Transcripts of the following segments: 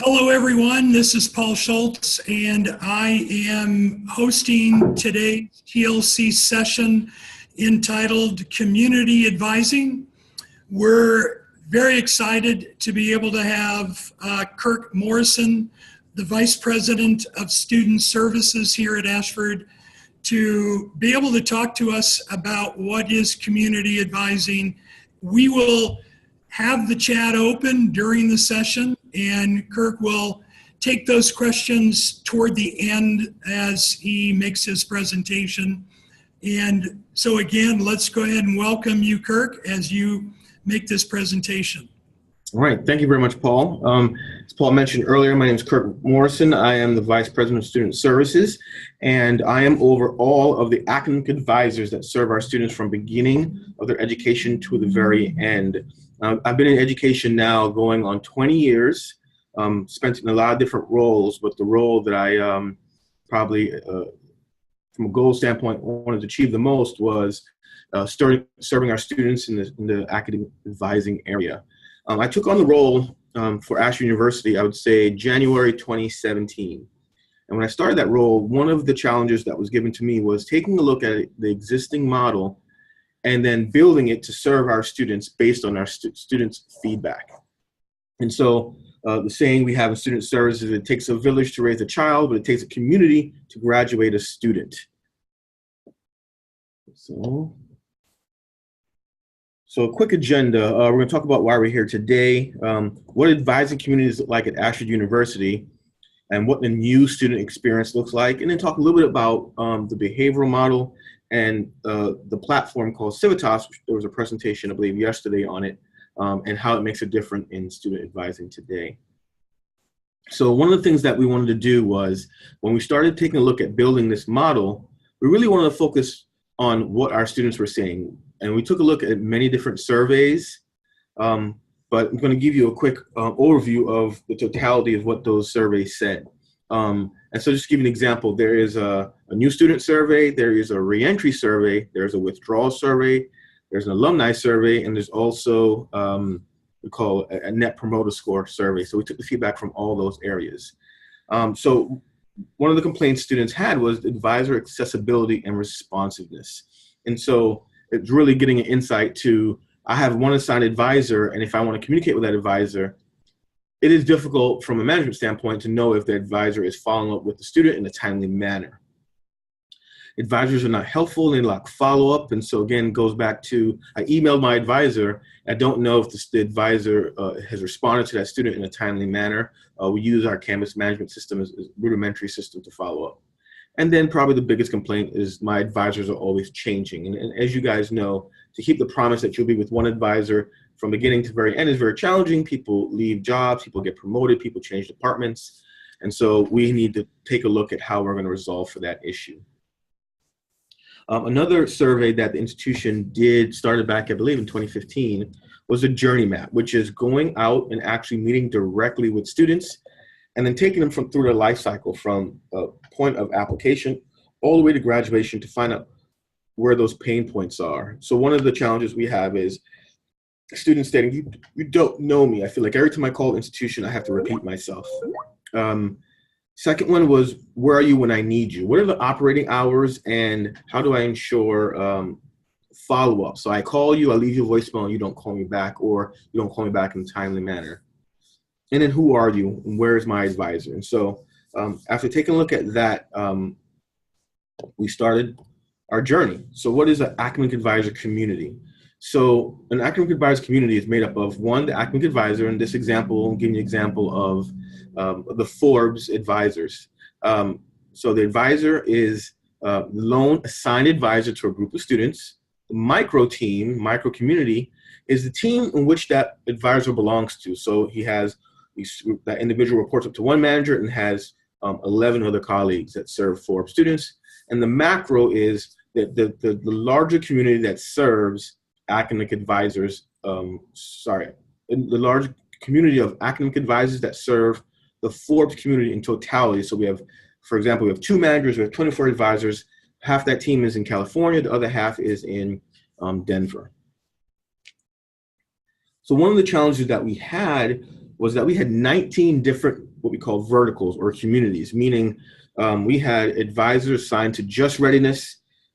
Hello, everyone. This is Paul Schultz, and I am hosting today's TLC session entitled Community Advising. We're very excited to be able to have Kirk Morrison, the Vice President of Student Services here at Ashford, to be able to talk to us about what is community advising. We will have the chat open during the session, and Kirk will take those questions toward the end as he makes his presentation. And so again, let's go ahead and welcome you, Kirk, as you make this presentation. All right, thank you very much, Paul. As Paul mentioned earlier, my name is Kirk Morrison. I am the Vice President of Student Services, and I am over all of the academic advisors that serve our students from beginning of their education to the very end. I've been in education now going on 20 years, spent in a lot of different roles, but the role that I probably, from a goal standpoint, wanted to achieve the most was serving our students in the academic advising area. I took on the role for Ashford University, I would say January 2017. And when I started that role, one of the challenges that was given to me was taking a look at the existing model and then building it to serve our students based on our students' feedback. And so the saying we have in student services, it takes a village to raise a child, but it takes a community to graduate a student. So a quick agenda. We're going to talk about why we're here today, what advising communities look like at Ashford University, and what the new student experience looks like, and then talk a little bit about the behavioral model and the platform called Civitas. There was a presentation, I believe, yesterday on it, and how it makes a difference in student advising today. So one of the things that we wanted to do was, when we started taking a look at building this model, we really wanted to focus on what our students were saying. And we took a look at many different surveys, but I'm going to give you a quick overview of the totality of what those surveys said. And so just to give you an example, there is a new student survey, there is a reentry survey, there's a withdrawal survey, there's an alumni survey, and there's also we call a net promoter score survey. So we took the feedback from all those areas. So one of the complaints students had was advisor accessibility and responsiveness. And so it's really getting an insight to, I have one assigned advisor, and if I want to communicate with that advisor, it is difficult from a management standpoint to know if the advisor is following up with the student in a timely manner. Advisors are not helpful, they lack follow-up, and so again, goes back to, I emailed my advisor, I don't know if the advisor has responded to that student in a timely manner. We use our Canvas management system as a rudimentary system to follow up. And then probably the biggest complaint is my advisors are always changing. And as you guys know, to keep the promise that you'll be with one advisor from beginning to very end is very challenging. People leave jobs, people get promoted, people change departments. And so we need to take a look at how we're going to resolve for that issue. Another survey that the institution started back, I believe, in 2015, was a journey map, which is going out and actually meeting directly with students and then taking them through their life cycle from a point of application all the way to graduation to find out where those pain points are. So one of the challenges we have is students stating, you don't know me. I feel like every time I call the institution, I have to repeat myself. Second one was, where are you when I need you? What are the operating hours and how do I ensure follow-up? So I call you, I leave you a voicemail, and you don't call me back, or you don't call me back in a timely manner. And then who are you and where is my advisor? And so after taking a look at that, we started our journey. So what is an academic advisor community? So an academic advisor community is made up of, one, the academic advisor. In this example, I'm giving you an example of the Forbes advisors. So the advisor is the lone assigned advisor to a group of students. The micro team, micro community, is the team in which that advisor belongs to. So that individual reports up to one manager and has 11 other colleagues that serve Forbes students. And the macro is the larger community that serves academic advisors, the large community of academic advisors that serve the Forbes community in totality. So we have, for example, we have 2 managers, we have 24 advisors. Half that team is in California, the other half is in Denver. So one of the challenges that we had was that we had 19 different, what we call verticals or communities, meaning we had advisors assigned to just readiness,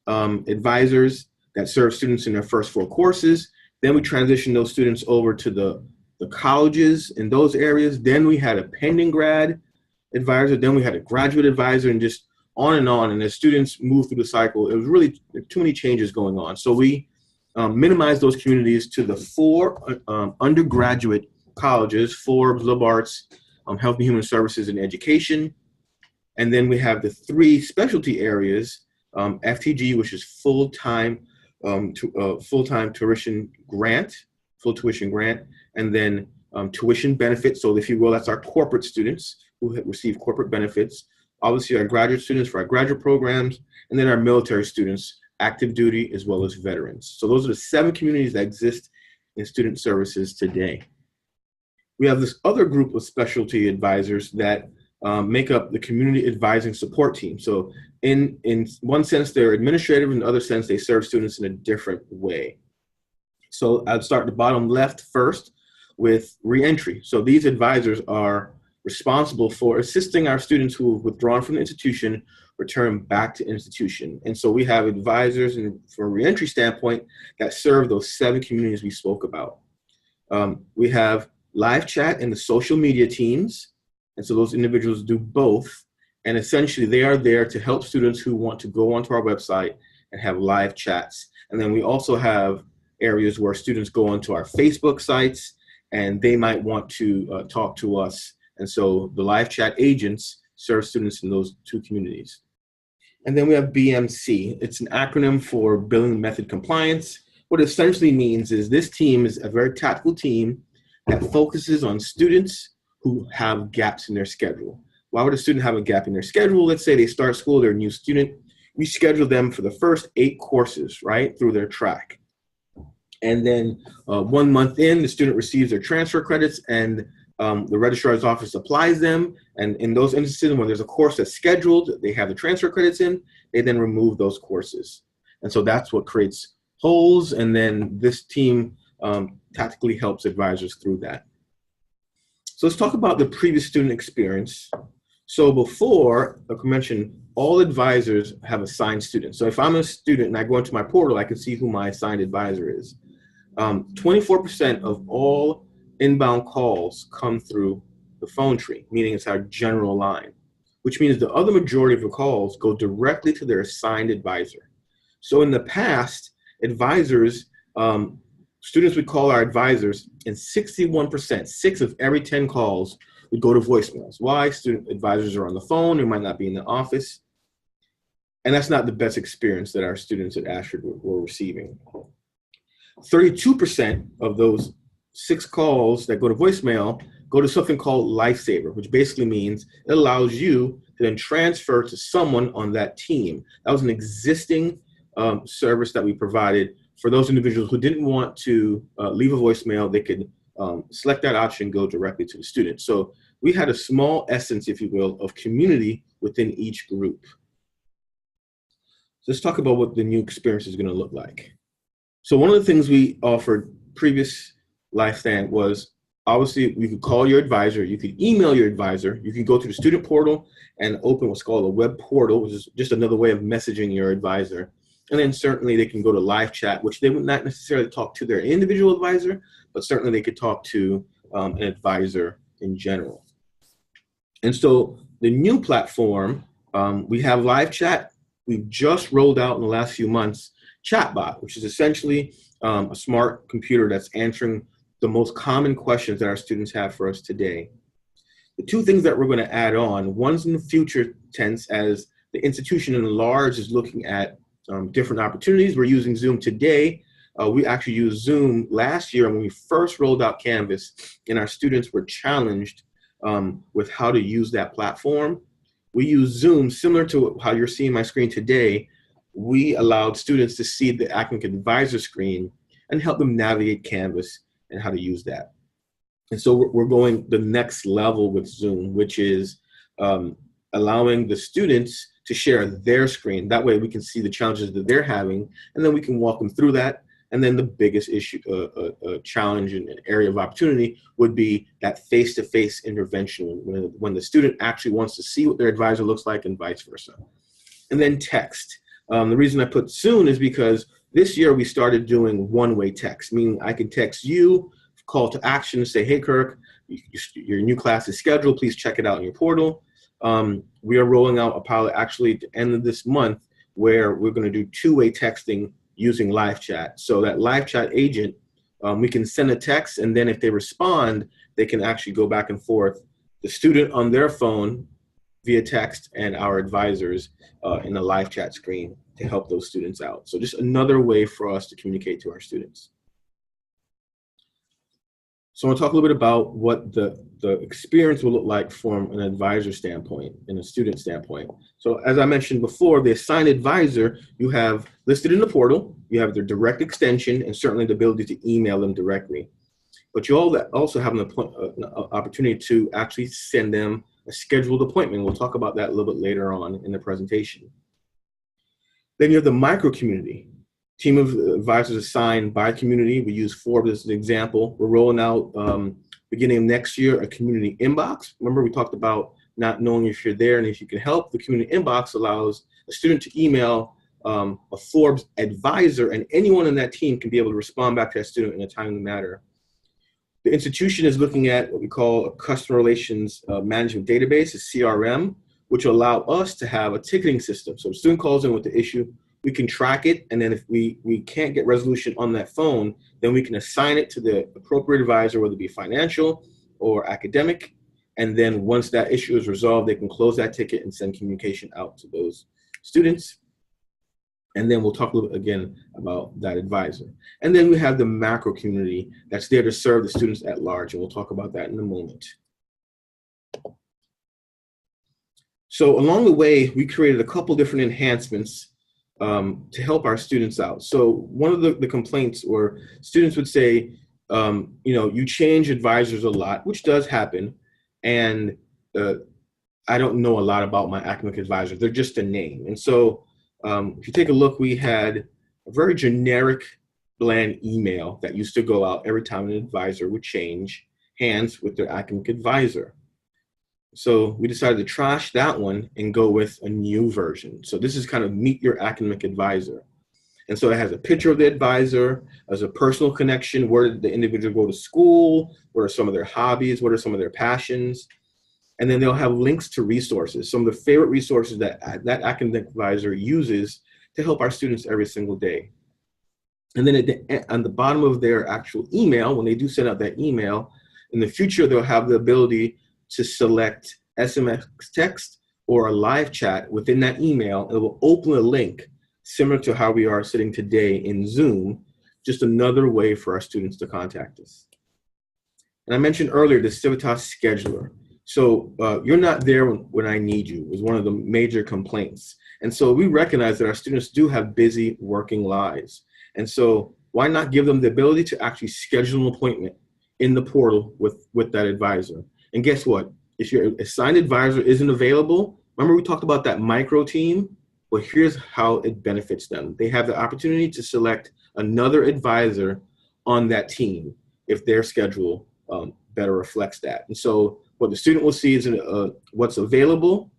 advisors that serve students in their first 4 courses. Then we transitioned those students over to the colleges in those areas. Then we had a pending grad advisor. Then we had a graduate advisor, and just on and on. And as students moved through the cycle, it was really too many changes going on. So we minimized those communities to the 4 undergraduate colleges: Forbes, liberal arts, health and human services, and education. And then we have the 3 specialty areas: FTG, which is full-time tuition grant, full tuition grant, and then tuition benefits. So if you will, that's our corporate students who receive corporate benefits. Obviously, our graduate students for our graduate programs, and then our military students, active duty, as well as veterans. So those are the 7 communities that exist in student services today. We have this other group of specialty advisors that make up the community advising support team. So in one sense, they're administrative. In the other sense, they serve students in a different way. So I'd start at the bottom left first with reentry. So these advisors are responsible for assisting our students who have withdrawn from the institution return back to institution. And so we have advisors, and from a reentry standpoint, that serve those 7 communities we spoke about. We have live chat and the social media teams. And so those individuals do both. And essentially, they are there to help students who want to go onto our website and have live chats. And then we also have areas where students go onto our Facebook sites, and they might want to talk to us. And so the live chat agents serve students in those 2 communities. And then we have BMC. It's an acronym for Billing Method Compliance. What it essentially means is this team is a very tactical team that focuses on students who have gaps in their schedule. Why would a student have a gap in their schedule? Let's say they start school, they're a new student. We schedule them for the first 8 courses, right, through their track. And then 1 month in, the student receives their transfer credits, and the registrar's office applies them. And in those instances, when there's a course that's scheduled, they have the transfer credits in, they then remove those courses. And so that's what creates holes. And then this team tactically helps advisors through that. So let's talk about the previous student experience. So before, like I mentioned, all advisors have assigned students. So if I'm a student and I go into my portal, I can see who my assigned advisor is. 24% of all inbound calls come through the phone tree, meaning it's our general line, which means the other majority of the calls go directly to their assigned advisor. So in the past, advisors, students would call our advisors, and 61%, 6 of every 10 calls would go to voicemails. Why? Student advisors are on the phone, they might not be in the office. And that's not the best experience that our students at Ashford were receiving. 32% of those 6 calls that go to voicemail go to something called Lifesaver, which basically means it allows you to then transfer to someone on that team. That was an existing service that we provided for those individuals who didn't want to leave a voicemail. They could select that option, go directly to the student. So we had a small essence, if you will, of community within each group. So let's talk about what the new experience is going to look like. So one of the things we offered previous LifeStand was, obviously, you could call your advisor, you could email your advisor, you can go to the student portal and open what's called a web portal, which is just another way of messaging your advisor. And then certainly they can go to live chat, which they would not necessarily talk to their individual advisor, but certainly they could talk to an advisor in general. And so the new platform, we have live chat. We've just rolled out in the last few months chatbot, which is essentially a smart computer that's answering the most common questions that our students have for us today. The 2 things that we're going to add on, one's in the future tense as the institution in large is looking at different opportunities. We're using Zoom today. We actually used Zoom last year when we first rolled out Canvas, and our students were challenged with how to use that platform. We use Zoom similar to how you're seeing my screen today. We allowed students to see the academic advisor screen and help them navigate Canvas and how to use that. And so we're going the next level with Zoom, which is allowing the students to share their screen. That way we can see the challenges that they're having, and then we can walk them through that. And then the biggest issue, challenge and area of opportunity would be that face-to-face intervention when the student actually wants to see what their advisor looks like and vice versa. And then text. The reason I put soon is because this year we started doing one-way text, meaning I can text you, call to action, say, hey, Kirk, your new class is scheduled. Please check it out in your portal. We are rolling out a pilot actually at the end of this month where we're going to do two-way texting using live chat. So that live chat agent, we can send a text, and then if they respond, they can actually go back and forth, the student on their phone via text and our advisors in the live chat screen to help those students out. So just another way for us to communicate to our students. So I want to talk a little bit about what the experience will look like from an advisor standpoint and a student standpoint. So as I mentioned before, the assigned advisor you have listed in the portal, you have their direct extension and certainly the ability to email them directly. But you also have an opportunity to actually send them a scheduled appointment. We'll talk about that a little bit later on in the presentation. Then you have the micro community. Team of advisors assigned by community. We use Forbes as an example. We're rolling out, beginning of next year, a community inbox. Remember, we talked about not knowing if you're there and if you can help. The community inbox allows a student to email a Forbes advisor, and anyone in that team can be able to respond back to that student in a timely manner. The institution is looking at what we call a customer relations management database, a CRM, which will allow us to have a ticketing system. So the student calls in with the issue, we can track it, and then if we can't get resolution on that phone, then we can assign it to the appropriate advisor, whether it be financial or academic, and then once that issue is resolved, they can close that ticket and send communication out to those students. And then we'll talk a little bit again about that advisor. And then we have the macro community that's there to serve the students at large, and we'll talk about that in a moment. So along the way, we created a couple different enhancements to help our students out. So one of the complaints or students would say, you change advisors a lot, which does happen. And I don't know a lot about my academic advisors. They're just a name. And so if you take a look, we had a very generic, bland email that used to go out every time an advisor would change hands with their academic advisor. So we decided to trash that one and go with a new version. So this is kind of meet your academic advisor. And so it has a picture of the advisor, as a personal connection, where did the individual go to school, what are some of their hobbies, what are some of their passions, and then they'll have links to resources, some of the favorite resources that that academic advisor uses to help our students every single day. And then on the bottom of their actual email, when they do send out that email, in the future, they'll have the ability to select SMS text or a live chat within that email. It will open a link similar to how we are sitting today in Zoom, just another way for our students to contact us. And I mentioned earlier the Civitas scheduler. So you're not there when I need you was one of the major complaints. And so we recognize that our students do have busy working lives. And so why not give them the ability to actually schedule an appointment in the portal with that advisor? And guess what? If your assigned advisor isn't available, remember we talked about that micro team? Well, here's how it benefits them. They have the opportunity to select another advisor on that team if their schedule better reflects that. And so what the student will see is what's available,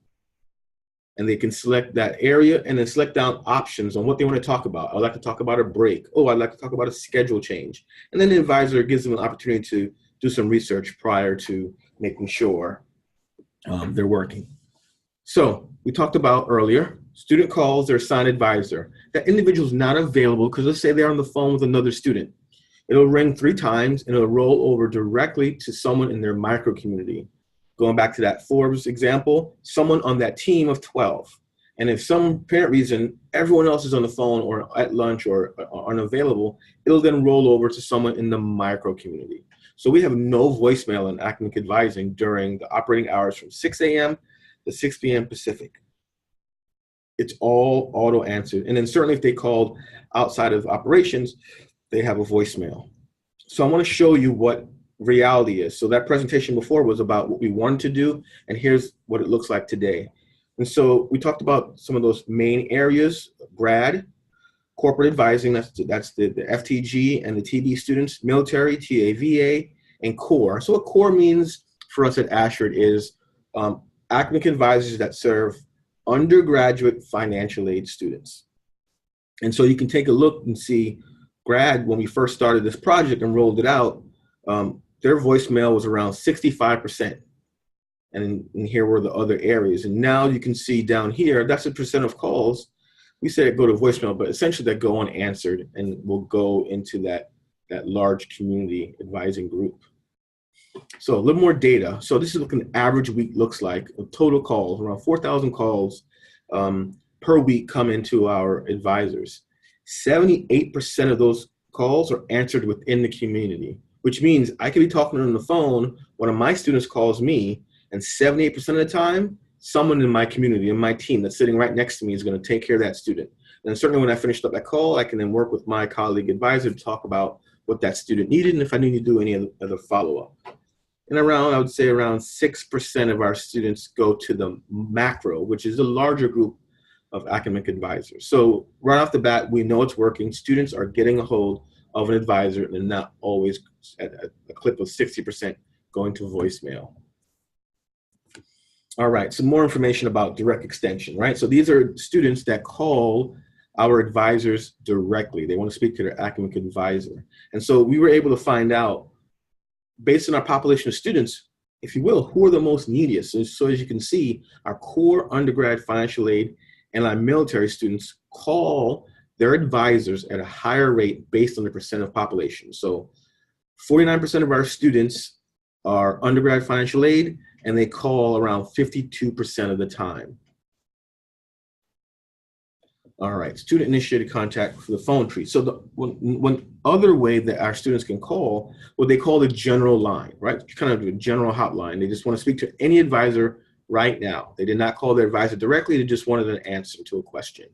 and they can select that area and then select down options on what they want to talk about. I'd like to talk about a break. Oh, I'd like to talk about a schedule change. And then the advisor gives them an opportunity to do some research prior to making sure they're working. So we talked about earlier, student calls their assigned advisor. That individual is not available because let's say they're on the phone with another student. It'll ring 3 times and it'll roll over directly to someone in their micro community. Going back to that Forbes example, someone on that team of 12. And if some apparent reason everyone else is on the phone or at lunch or unavailable, it'll then roll over to someone in the micro community. So we have no voicemail in academic advising during the operating hours from 6 a.m. to 6 p.m. Pacific. It's all auto answered. And then certainly if they called outside of operations, they have a voicemail. So I want to show you what reality is. So that presentation before was about what we wanted to do, and here's what it looks like today. And so we talked about some of those main areas, grad, corporate advising, that's the FTG and the TB students, military, TAVA, and core. So what core means for us at Ashford is academic advisors that serve undergraduate financial aid students. And so you can take a look and see grad, when we first started this project and rolled it out, their voicemail was around 65%. And here were the other areas. And now you can see down here, that's a percent of calls. We say go to voicemail, but essentially that go unanswered and will go into that large community advising group. So a little more data. So this is what an average week looks like. Total calls, around 4,000 calls per week come into our advisors. 78% of those calls are answered within the community, which means I could be talking on the phone, one of my students calls me, and 78% of the time, someone in my community, in my team that's sitting right next to me is going to take care of that student. And certainly when I finished up that call, I can then work with my colleague advisor to talk about what that student needed and if I need to do any other follow-up. And I would say around 6% of our students go to the macro, which is a larger group of academic advisors. So right off the bat, we know it's working. Students are getting a hold of an advisor and not always at a clip of 60% going to voicemail. All right, some more information about direct extension, right? So these are students that call our advisors directly. They want to speak to their academic advisor. And so we were able to find out, based on our population of students, if you will, who are the most neediest. And so as you can see, our core undergrad financial aid and our military students call their advisors at a higher rate based on the percent of population. So 49% of our students are undergrad financial aid, and they call around 52% of the time. All right, student-initiated contact for the phone tree. So the one other way that our students can call, what they call the general line, right? Kind of a general hotline. They just want to speak to any advisor right now. They did not call their advisor directly. They just wanted an answer to a question.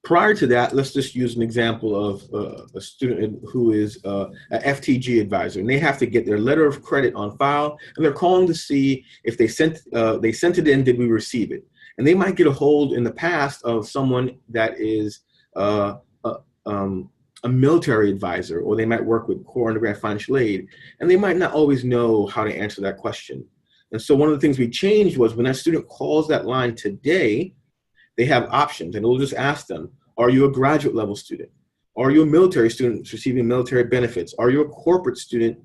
Prior to that, let's just use an example of a student who is an FTG advisor, and they have to get their letter of credit on file, and they're calling to see if they sent it in, did we receive it? And they might get a hold in the past of someone that is a military advisor, or they might work with core undergrad financial aid, and they might not always know how to answer that question. And so one of the things we changed was when that student calls that line today, they have options, and we'll just ask them, are you a graduate level student? Are you a military student receiving military benefits? Are you a corporate student?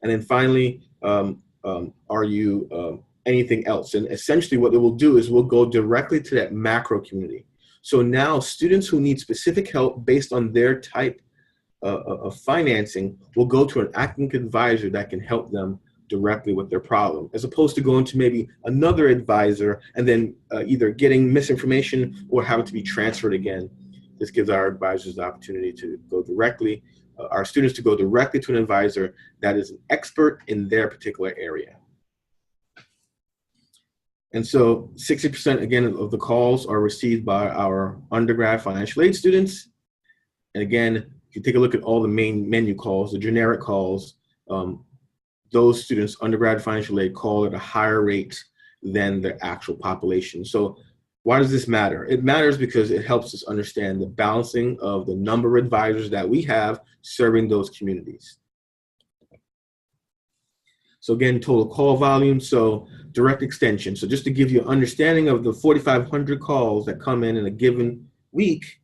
And then finally, are you anything else? And essentially what it will do is we'll go directly to that macro community. So now students who need specific help based on their type of financing will go to an academic advisor that can help them directly with their problem, as opposed to going to maybe another advisor and then either getting misinformation or having to be transferred again. This gives our advisors the opportunity to go directly, our students to go directly to an advisor that is an expert in their particular area. And so 60% again of the calls are received by our undergrad financial aid students. And again, if you take a look at all the main menu calls, the generic calls, those students, undergrad financial aid, call at a higher rate than the actual population. So why does this matter? It matters because it helps us understand the balancing of the number of advisors that we have serving those communities. So again, total call volume, so direct extension. So just to give you an understanding of the 4,500 calls that come in a given week,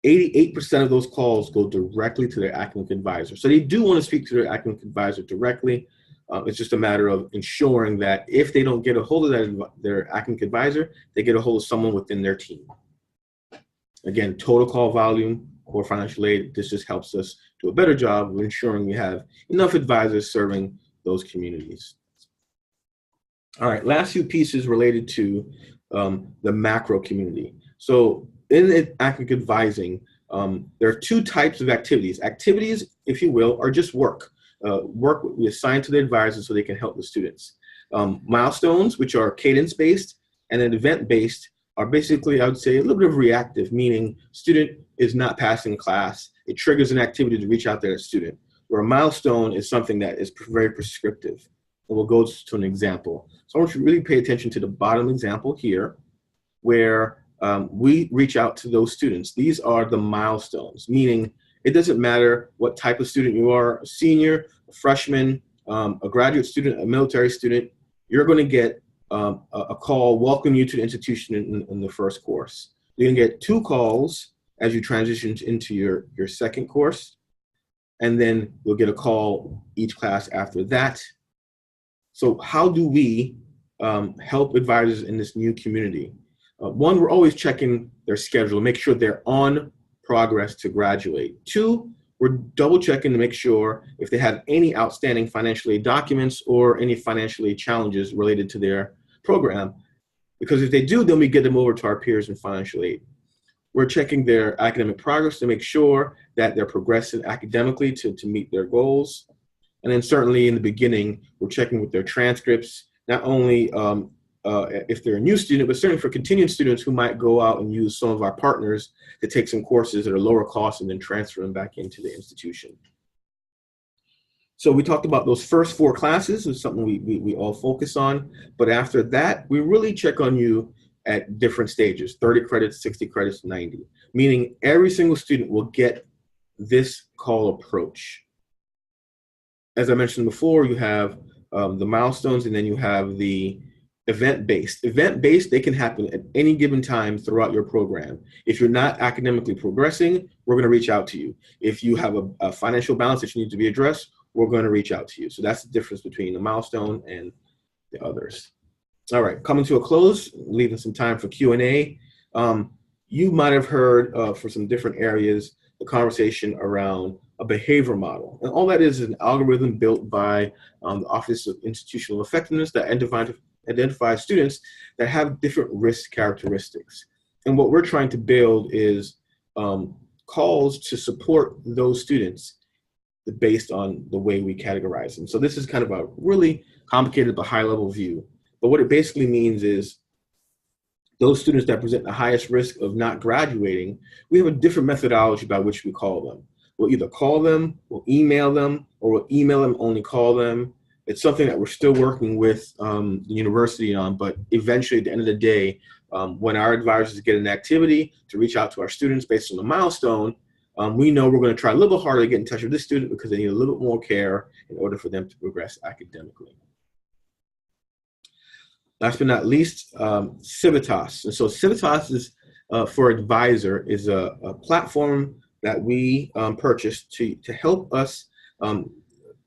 88% of those calls go directly to their academic advisor. So they do want to speak to their academic advisor directly. It's just a matter of ensuring that if they don't get a hold of their academic advisor, they get a hold of someone within their team. Again, total call volume, core financial aid, this just helps us do a better job of ensuring we have enough advisors serving those communities. All right, last few pieces related to the macro community. So in academic advising, there are two types of activities. Activities, if you will, are just work. Work we assign to the advisors so they can help the students. Milestones, which are cadence-based, and then event-based, are basically, I would say, a little bit of reactive, meaning student is not passing class. It triggers an activity to reach out to that student. Where a milestone is something that is very prescriptive. And we'll go to an example. So I want you to really pay attention to the bottom example here, where we reach out to those students. These are the milestones, meaning it doesn't matter what type of student you are, a senior, a freshman, a graduate student, a military student, you're going to get a call welcoming you to the institution in the first course. You're going to get 2 calls as you transition into your second course, and then you'll get a call each class after that. So how do we help advisors in this new community? One, we're always checking their schedule, make sure they're on progress to graduate. 2, we're double checking to make sure if they have any outstanding financial aid documents or any financial aid challenges related to their program. Because if they do, then we get them over to our peers in financial aid. We're checking their academic progress to make sure that they're progressing academically to meet their goals. And then certainly in the beginning, we're checking with their transcripts, not only if they're a new student, but certainly for continuing students who might go out and use some of our partners to take some courses at a lower cost and then transfer them back into the institution. So we talked about those first 4 classes is something we all focus on. But after that, we really check on you at different stages, 30 credits, 60 credits, 90, meaning every single student will get this call approach. As I mentioned before, you have the milestones, and then you have the event-based. Event-based, they can happen at any given time throughout your program. If you're not academically progressing, we're going to reach out to you. If you have a financial balance that you need to be addressed, we're going to reach out to you. So that's the difference between the milestone and the others. All right, coming to a close, leaving some time for Q&A. You might have heard for some different areas the conversation around a behavior model. And all that is an algorithm built by the Office of Institutional Effectiveness that identifies students that have different risk characteristics. And what we're trying to build is calls to support those students based on the way we categorize them. So this is kind of a really complicated but high-level view. But what it basically means is those students that present the highest risk of not graduating, we have a different methodology by which we call them. We'll either call them, we'll email them, or we'll email them, only call them. It's something that we're still working with the university on, but eventually at the end of the day, when our advisors get an activity to reach out to our students based on the milestone, we know we're going to try a little bit harder to get in touch with this student because they need a little bit more care in order for them to progress academically. Last but not least, Civitas. And so Civitas is, for advisor, is a platform that we purchased to help us,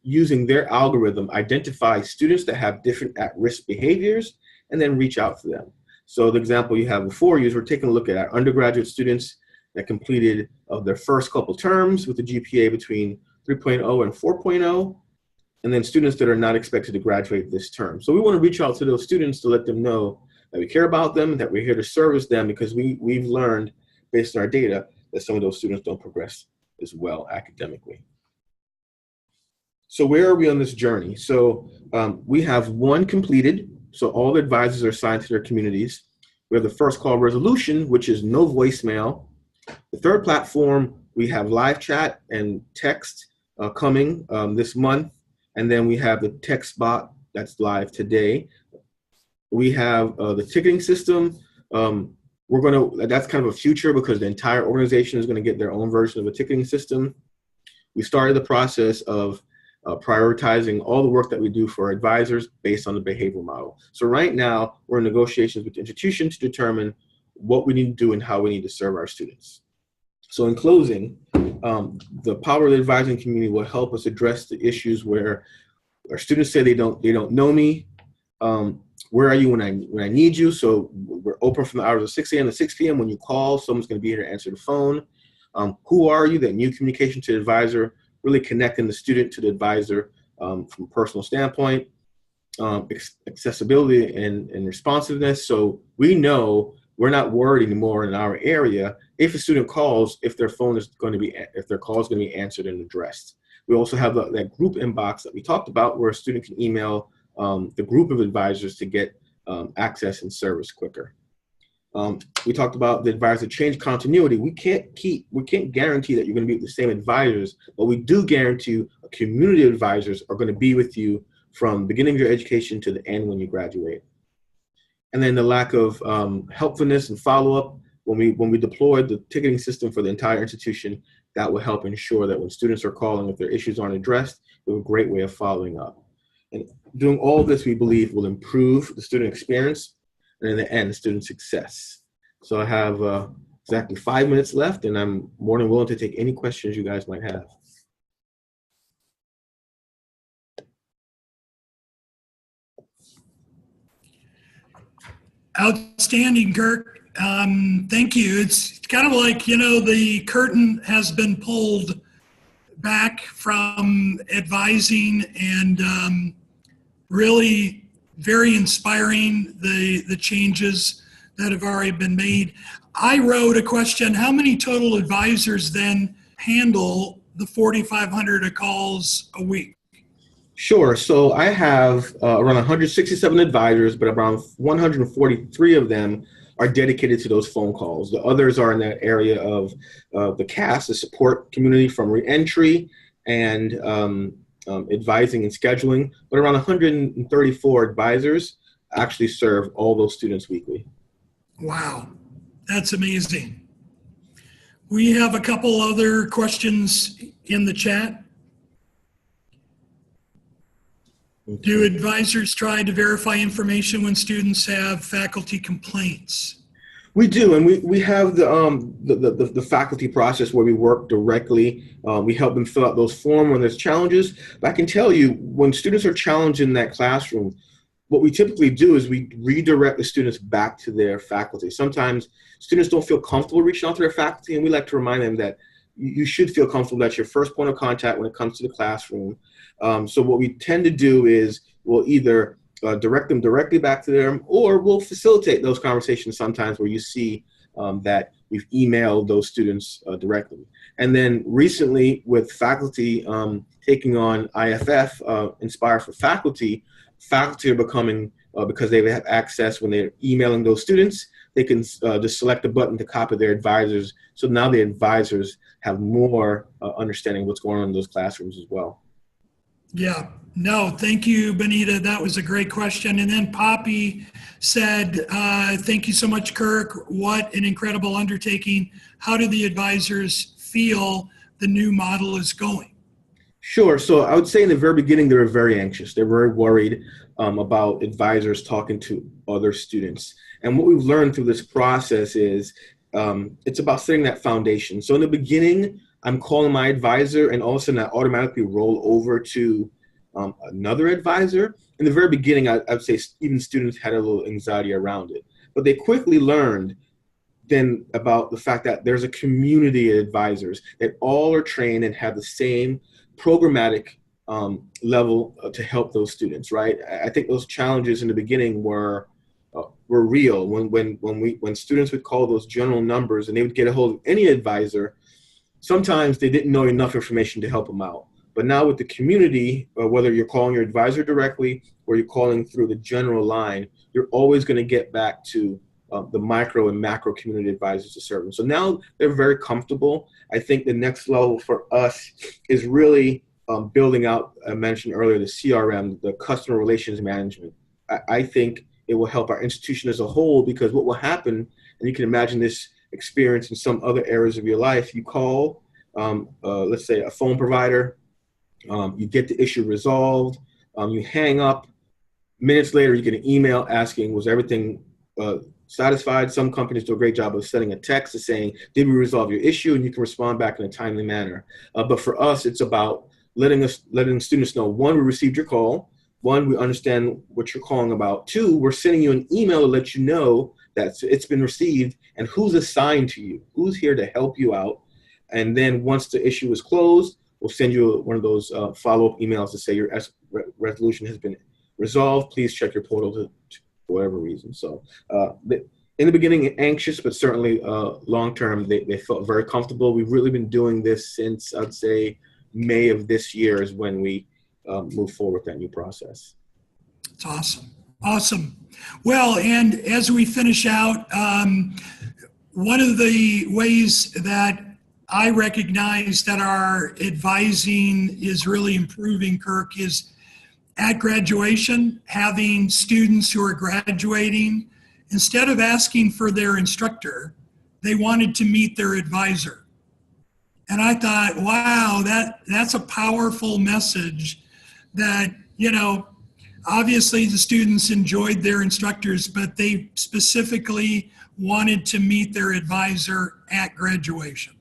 using their algorithm, identify students that have different at-risk behaviors and then reach out to them. So the example you have before you is we're taking a look at our undergraduate students that completed their first couple terms with a GPA between 3.0 and 4.0. And then students that are not expected to graduate this term. So we want to reach out to those students to let them know that we care about them, that we're here to service them, because we've learned based on our data that some of those students don't progress as well academically. So where are we on this journey? So we have 1 completed. So all the advisors are assigned to their communities. We have the first call resolution, which is no voicemail. The third platform, we have live chat and text coming this month. And then we have the text bot that's live today. We have the ticketing system. That's kind of a future because the entire organization is going to get their own version of a ticketing system. We started the process of prioritizing all the work that we do for advisors based on the behavioral model. So right now, we're in negotiations with the institution to determine what we need to do and how we need to serve our students. So in closing, the power of the advising community will help us address the issues where our students say they don't know me. Where are you when I need you? So we're open from the hours of 6 a.m. to 6 p.m. When you call, someone's going to be here to answer the phone. Who are you? That new communication to the advisor, really connecting the student to the advisor from a personal standpoint. Accessibility and responsiveness. So we know we're not worried anymore in our area if a student calls, if their call is going to be answered and addressed. We also have that group inbox that we talked about where a student can email the group of advisors to get access and service quicker. We talked about the advisor change continuity. We can't guarantee that you're going to be with the same advisors, but we do guarantee a community of advisors are going to be with you from the beginning of your education to the end when you graduate. and then the lack of helpfulness and follow-up when we deployed the ticketing system for the entire institution. That will help ensure that when students are calling, if their issues aren't addressed, we have a great way of following up. And doing all this, we believe, will improve the student experience and in the end, student success. So I have exactly 5 minutes left, and I'm more than willing to take any questions you guys might have. Outstanding, Kirk. Thank you. It's kind of like, the curtain has been pulled back from advising, and really very inspiring, the changes that have already been made. I wrote a question: how many total advisors then handle the 4,500 calls a week? Sure. So I have around 167 advisors, but around 143 of them are dedicated to those phone calls. The others are in that area of the CAS, the support community from reentry and advising and scheduling. But around 134 advisors actually serve all those students weekly. Wow, that's amazing. We have a couple other questions in the chat. Do advisors try to verify information when students have faculty complaints? We do, and we have the faculty process where we work directly. We help them fill out those forms when there's challenges. But I can tell you, when students are challenged in that classroom, what we typically do is we redirect the students back to their faculty. Sometimes students don't feel comfortable reaching out to their faculty, and we like to remind them that you should feel comfortable. That's your first point of contact when it comes to the classroom. So what we tend to do is we'll either direct them directly back to them, or we'll facilitate those conversations sometimes where you see that we've emailed those students directly. And then recently with faculty taking on IFF, Inspire for Faculty, faculty are becoming, because they have access when they're emailing those students, they can just select a button to copy their advisors. So now the advisors have more understanding of what's going on in those classrooms as well. Yeah, no, thank you, Benita. That was a great question. And then Poppy said, thank you so much, Kirk. What an incredible undertaking. How do the advisors feel the new model is going? Sure. So I would say in the very beginning, they were very anxious. They're very worried about advisors talking to other students. And what we've learned through this process is it's about setting that foundation. So in the beginning, I'm calling my advisor, and all of a sudden I automatically roll over to another advisor. In the very beginning, I'd say even students had a little anxiety around it. But they quickly learned then about the fact that there's a community of advisors that all are trained and have the same programmatic level to help those students, right? I think those challenges in the beginning were real. When students would call those general numbers and they would get a hold of any advisor, sometimes they didn't know enough information to help them out. But now with the community, whether you're calling your advisor directly or you're calling through the general line, you're always going to get back to the micro and macro community advisors to serve them. So now they're very comfortable. I think the next level for us is really building out, I mentioned earlier, the CRM, the customer relations management. I think it will help our institution as a whole, because what will happen, and you can imagine this experience in some other areas of your life, you call, let's say, a phone provider, you get the issue resolved, you hang up, minutes later you get an email asking, was everything satisfied? Some companies do a great job of sending a text to saying, did we resolve your issue? And you can respond back in a timely manner. But for us, it's about letting students know, one, we received your call. One, we understand what you're calling about. Two, we're sending you an email to let you know that it's been received and who's assigned to you, who's here to help you out. And then once the issue is closed, we'll send you one of those follow-up emails to say your resolution has been resolved. Please check your portal for whatever reason. So in the beginning, anxious, but certainly long-term, they felt very comfortable. We've really been doing this since, I'd say, May of this year is when we move forward with that new process. It's awesome. Awesome. Well, and as we finish out, one of the ways that I recognize that our advising is really improving, Kirk, is at graduation, having students who are graduating instead of asking for their instructor, they wanted to meet their advisor. And I thought, wow, that's a powerful message that, obviously the students enjoyed their instructors, but they specifically wanted to meet their advisor at graduation.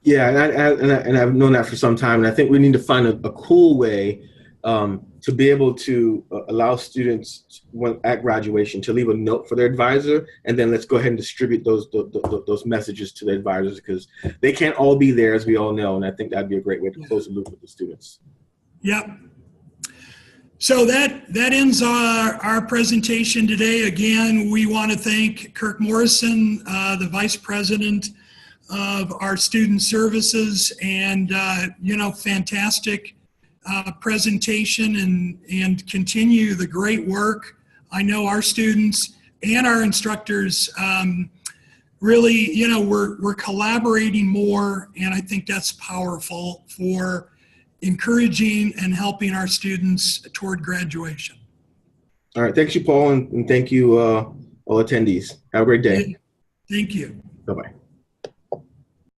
Yeah, and I've known that for some time, and I think we need to find a cool way to be able to allow students at graduation to leave a note for their advisor, and then let's go ahead and distribute those messages to the advisors, because they can't all be there, as we all know, and I think that'd be a great way to close the loop with the students. Yep. So that ends our presentation today. Again, we want to thank Kirk Morrison, the Vice President of our Student Services, and fantastic presentation, and continue the great work. I know our students and our instructors really, we're collaborating more, and I think that's powerful for encouraging and helping our students toward graduation. All right, thank you, Paul, and thank you all attendees. Have a great day. Thank you. Bye-bye.